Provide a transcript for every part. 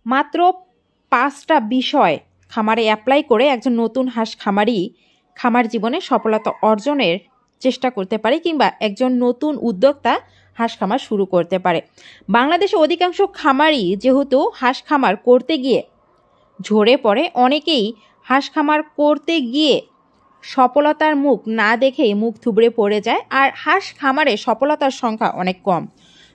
মাত্র 5টা বিষয় খামারে অ্যাপ্লাই করে একজন নতুন হাঁস খামারি খামার জীবনে সফলতা অর্জনের চেষ্টা করতে পারে কিংবা একজন নতুন উদ্যোক্তা হাঁস খামার শুরু করতে পারে। বাংলাদেশে অধিকাংশ খামারই যেহেতু হাঁস খামার করতে গিয়ে ঝরে পড়ে, অনেকেই হাঁস খামার করতে গিয়ে সফলতার মুখ না দেখেই মুখ থুবড়ে পড়ে যায়, আর হাঁস খামারে সফলতার সংখ্যা অনেক কম।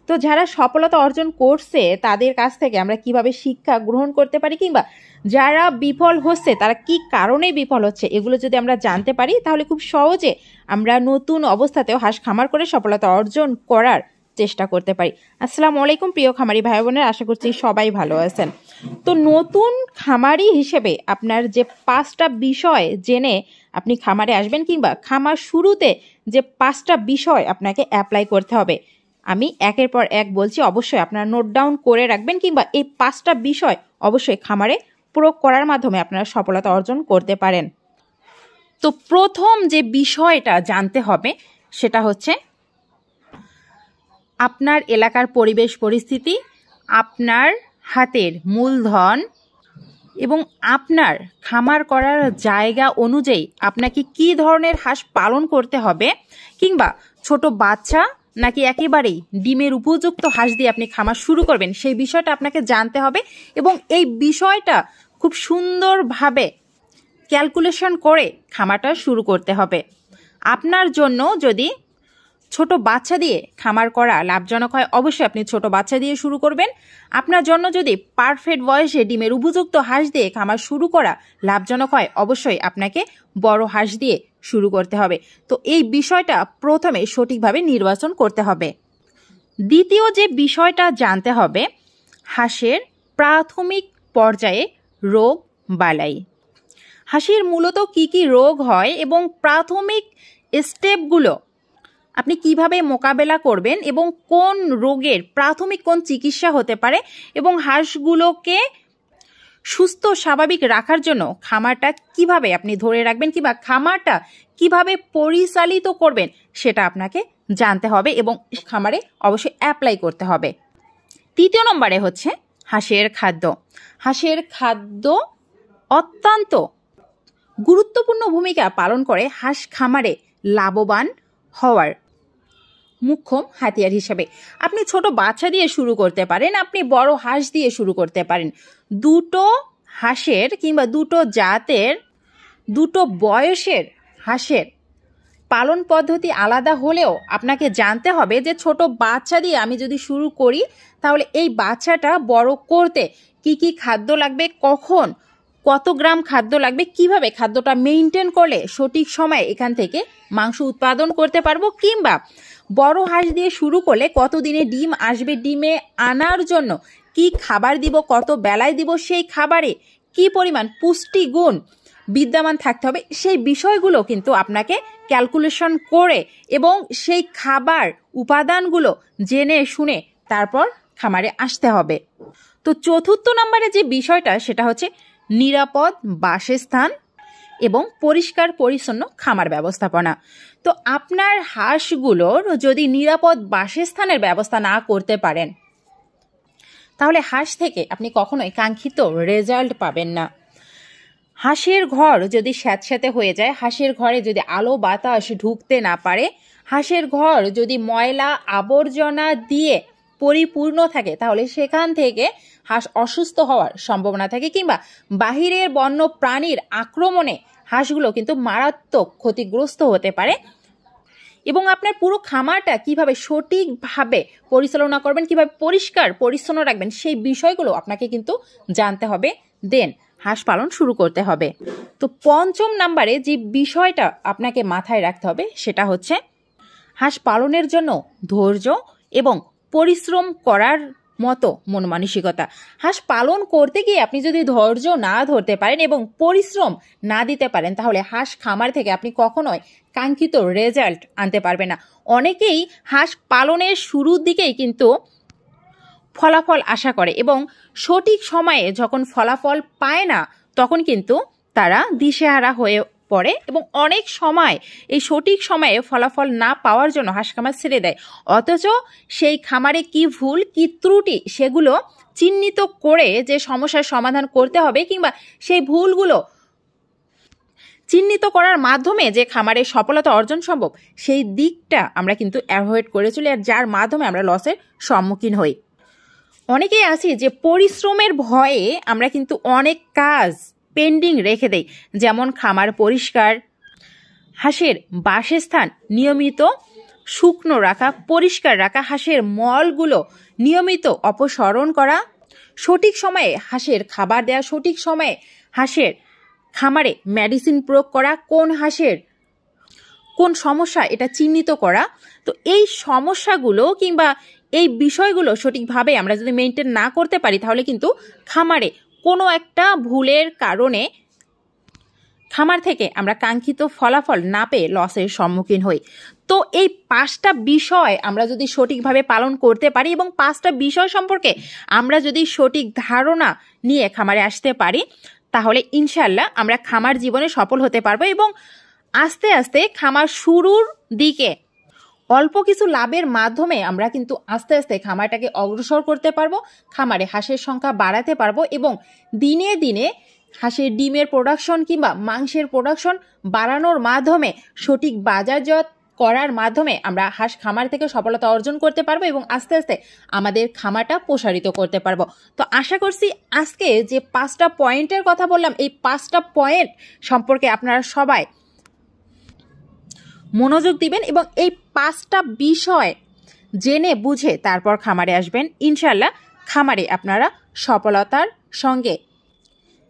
তো যারা সফলতা অর্জন করছে তাদের কাছ থেকে আমরা কিভাবে শিক্ষা গ্রহণ করতে পারি কিংবা যারা বিফল হচ্ছে তারা কি কারণে বিফল হচ্ছে, এগুলো যদি আমরা জানতে পারি তাহলে খুব সহজে আমরা নতুন অবস্থাতেও হাঁস খামার করে সফলতা অর্জন করার চেষ্টা করতে পারি। আসসালামু আলাইকুম প্রিয় খামারি ভাই বোনের, আশা করছি সবাই ভালো আছেন। তো নতুন খামারি হিসেবে আপনার যে 5টা বিষয় জেনে আপনি খামারে আসবেন কিংবা খামার শুরুতে যে 5টা বিষয় আপনাকে অ্যাপ্লাই করতে হবে, আমি একের পর এক বলছি, অবশ্যই আপনারা নোট ডাউন করে রাখবেন কিংবা এই 5টা বিষয় অবশ্যই খামারে প্রয়োগ করার মাধ্যমে আপনারা সফলতা অর্জন করতে পারেন। তো প্রথম যে বিষয়টা জানতে হবে সেটা হচ্ছে আপনার এলাকার পরিবেশ পরিস্থিতি, আপনার হাতের মূলধন এবং আপনার খামার করার জায়গা অনুযায়ী আপনাকে কি ধরনের হাঁস পালন করতে হবে কিংবা ছোট বাচ্চা নাকি একেবারেই ডিমের উপযুক্ত হাঁস দিয়ে আপনি খামার শুরু করবেন সেই বিষয়টা আপনাকে জানতে হবে এবং এই বিষয়টা খুব সুন্দরভাবে ক্যালকুলেশন করে খামারটা শুরু করতে হবে। আপনার জন্য যদি ছোট বাচ্চা দিয়ে খামার করা লাভজনক হয়, অবশ্যই আপনি ছোট বাচ্চা দিয়ে শুরু করবেন। আপনার জন্য যদি পারফেক্ট বয়সে ডিমের উপযুক্ত হাঁস দিয়ে খামার শুরু করা লাভজনক হয়, অবশ্যই আপনাকে বড় হাঁস দিয়ে শুরু করতে হবে। তো এই বিষয়টা প্রথমে সঠিকভাবে নির্বাচন করতে হবে। দ্বিতীয় যে বিষয়টা জানতে হবে, হাঁসের প্রাথমিক পর্যায়ে রোগ বালাই। হাঁসের মূলত কি কি রোগ হয় এবং প্রাথমিক স্টেপগুলো আপনি কিভাবে মোকাবেলা করবেন এবং কোন রোগের প্রাথমিক কোন চিকিৎসা হতে পারে এবং হাঁসগুলোকে সুস্থ স্বাভাবিক রাখার জন্য খামারটা কিভাবে আপনি ধরে রাখবেন কিংবা খামারটা কিভাবে পরিচালিত করবেন সেটা আপনাকে জানতে হবে এবং খামারে অবশ্যই অ্যাপ্লাই করতে হবে। তৃতীয় নম্বরে হচ্ছে হাঁসের খাদ্য। হাঁসের খাদ্য অত্যন্ত গুরুত্বপূর্ণ ভূমিকা পালন করে হাঁস খামারে লাভবান হওয়ার মুখ্য হাতিয়ার হিসেবে। আপনি ছোট বাচ্চা দিয়ে শুরু করতে পারেন, আপনি বড় হাঁস দিয়ে শুরু করতে পারেন। দুটো হাঁসের কিংবা দুটো জাতের দুটো বয়সের হাঁসের পালন পদ্ধতি আলাদা হলেও আপনাকে জানতে হবে যে ছোট বাচ্চা দিয়ে আমি যদি শুরু করি তাহলে এই বাচ্চাটা বড় করতে কি কি খাদ্য লাগবে, কখন কত গ্রাম খাদ্য লাগবে, কিভাবে খাদ্যটা মেইনটেইন করলে সঠিক সময়ে এখান থেকে মাংস উৎপাদন করতে পারবো কিংবা বড় হাঁস দিয়ে শুরু করলে কত দিনে ডিম আসবে, ডিমে আনার জন্য কি খাবার দিব, কত বেলায় দিব, সেই খাবারে কি পরিমাণ পুষ্টিগুণ বিদ্যমান থাকতে হবে, সেই বিষয়গুলো কিন্তু আপনাকে ক্যালকুলেশন করে এবং সেই খাবার উপাদানগুলো জেনে শুনে তারপর খামারে আসতে হবে। তো চতুর্থ নম্বরে যে বিষয়টা সেটা হচ্ছে নিরাপদ বাসস্থান এবং পরিষ্কার পরিচ্ছন্ন খামার ব্যবস্থাপনা। তো আপনার হাঁসগুলোর যদি নিরাপদ বাসস্থানের ব্যবস্থা না করতে পারেন তাহলে হাঁস থেকে আপনি কখনোই কাঙ্ক্ষিত রেজাল্ট পাবেন না। হাঁসের ঘর যদি স্যাঁতস্যাঁতে হয়ে যায়, হাঁসের ঘরে যদি আলো বাতাস ঢুকতে না পারে, হাঁসের ঘর যদি ময়লা আবর্জনা দিয়ে পরিপূর্ণ থাকে তাহলে সেখান থেকে হাঁস অসুস্থ হওয়ার সম্ভাবনা থাকে কিংবা বাহিরের বন্য প্রাণীর আক্রমণে হাঁসগুলো কিন্তু মারাত্মক ক্ষতিগ্রস্ত হতে পারে। এবং আপনার পুরো খামারটা কিভাবে সঠিকভাবে পরিচালনা করবেন, কিভাবে পরিষ্কার পরিচ্ছন্ন রাখবেন সেই বিষয়গুলো আপনাকে কিন্তু জানতে হবে, দেন হাঁস পালন শুরু করতে হবে। তো পঞ্চম নম্বরে যে বিষয়টা আপনাকে মাথায় রাখতে হবে সেটা হচ্ছে হাঁস পালনের জন্য ধৈর্য এবং পরিশ্রম করার মতো মন মানসিকতা। হাঁস পালন করতে গিয়ে আপনি যদি ধৈর্য না ধরতে পারেন এবং পরিশ্রম না দিতে পারেন তাহলে হাঁস খামার থেকে আপনি কখনোই কাঙ্ক্ষিত রেজাল্ট আনতে পারবেন না। অনেকেই হাঁস পালনের শুরুর দিকেই কিন্তু ফলাফল আশা করে এবং সঠিক সময়ে যখন ফলাফল পায় না তখন কিন্তু তারা দিশেহারা হয়ে পড়ে এবং অনেক সময় এই সঠিক সময়ে ফলাফল না পাওয়ার জন্য হাঁস খামার ছেড়ে দেয়, অথচ সেই খামারে কি ভুল কি ত্রুটি সেগুলো চিহ্নিত করে যে সমস্যার সমাধান করতে হবে কিংবা সেই ভুলগুলো চিহ্নিত করার মাধ্যমে যে খামারে সফলতা অর্জন সম্ভব সেই দিকটা আমরা কিন্তু অ্যাভয়েড করে চলি, আর যার মাধ্যমে আমরা লসের সম্মুখীন হই। অনেকেই আছি যে পরিশ্রমের ভয়ে আমরা কিন্তু অনেক কাজ পেন্ডিং রেখে দেই, যেমন খামার পরিষ্কার, হাঁসের বাসস্থান নিয়মিত শুকনো রাখা, পরিষ্কার রাখা, হাঁসের মলগুলো নিয়মিত অপসারণ করা, সঠিক সময়ে হাঁসের খাবার দেওয়া, সঠিক সময়ে হাঁসের খামারে মেডিসিন প্রয়োগ করা, কোন হাঁসের কোন সমস্যা এটা চিহ্নিত করা। তো এই সমস্যাগুলো কিংবা এই বিষয়গুলো সঠিকভাবে আমরা যদি মেনটেন না করতে পারি তাহলে কিন্তু খামারে কোনো একটা ভুলের কারণে খামার থেকে আমরা কাঙ্ক্ষিত ফলাফল না পেয়ে লসের সম্মুখীন হই। তো এই 5টা বিষয় আমরা যদি সঠিকভাবে পালন করতে পারি এবং 5টা বিষয় সম্পর্কে আমরা যদি সঠিক ধারণা নিয়ে খামারে আসতে পারি তাহলে ইনশাল্লাহ আমরা খামার জীবনে সফল হতে পারবো এবং আস্তে আস্তে খামার শুরুর দিকে অল্প কিছু লাভের মাধ্যমে আমরা কিন্তু আস্তে আস্তে খামারটাকে অগ্রসর করতে পারবো, খামারে হাঁসের সংখ্যা বাড়াতে পারবো এবং দিনে দিনে হাঁসের ডিমের প্রোডাকশন কিংবা মাংসের প্রোডাকশন বাড়ানোর মাধ্যমে সঠিক বাজারজাত করার মাধ্যমে আমরা হাঁস খামার থেকে সফলতা অর্জন করতে পারবো এবং আস্তে আস্তে আমাদের খামারটা প্রসারিত করতে পারবো। তো আশা করছি আজকে যে 5টা পয়েন্টের কথা বললাম এই 5টা পয়েন্ট সম্পর্কে আপনারা সবাই মনোযোগ দিবেন এবং এই 5টা বিষয় জেনে বুঝে তারপর খামারে আসবেন। ইনশাল্লাহ খামারে আপনারা সফলতার সঙ্গে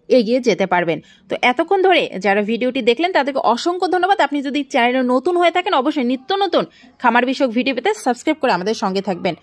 এগিয়ে যেতে পারবেন। তো এতক্ষণ ধরে যারা ভিডিওটি দেখলেন তাদেরকে অসংখ্য ধন্যবাদ। আপনি যদি চ্যানেলে নতুন হয়ে থাকেন অবশ্যই নিত্য নতুন খামার বিষয়ক ভিডিও পেতে সাবস্ক্রাইব করে আমাদের সঙ্গে থাকবেন।